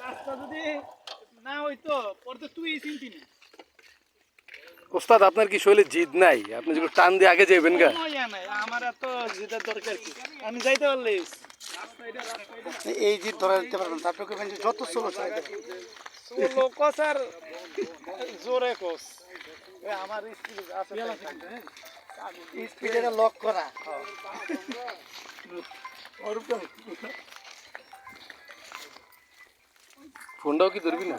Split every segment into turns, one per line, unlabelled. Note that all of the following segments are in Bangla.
রাস্তা যদি না হইতো পরে তুই চিনতি না।
ওস্তাদ আপনার কি শৈলে জিদ নাই? আপনি যদি টান দিয়ে আগে যাবেন গা।
নাই আমার এত জিদের দরকার কি, আমি যাইতে পারলে
এই জিদ ধরা দিতে পারবেন তারপরে যত চলো
কস আর জোরে কস আমার
স্পিডে লক করা
ফোনটাও কি ধরবি না?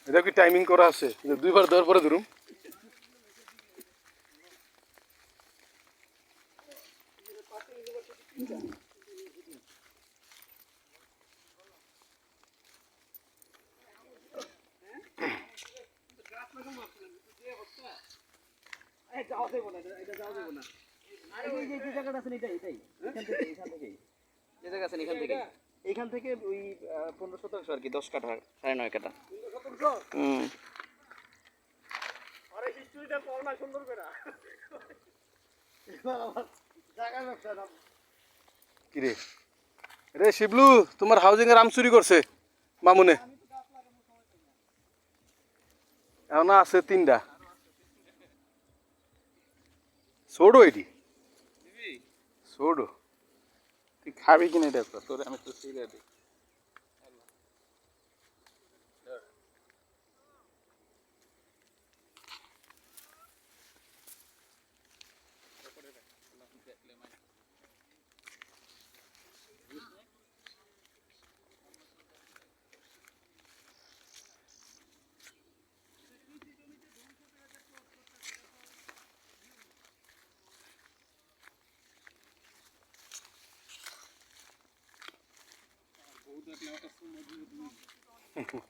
এটা কি টাইমিং করা আছে? দুইবার দেওয়ার পরে ধরুম।
এইখান থেকে ওই 15 শতাংশ আর কি, 10 কাঠা 9.5 কাঠা।
কিরে রে শিবলু, তোমার হাউজিং এর আম চুরি করছে মামুনে। এখন আছে 3টা। ছোড়ো এটি, ছোড়ো। তুই খাবি কিনা দেখো, তোর আমি তো ছিঁড়ে দিই।
এখন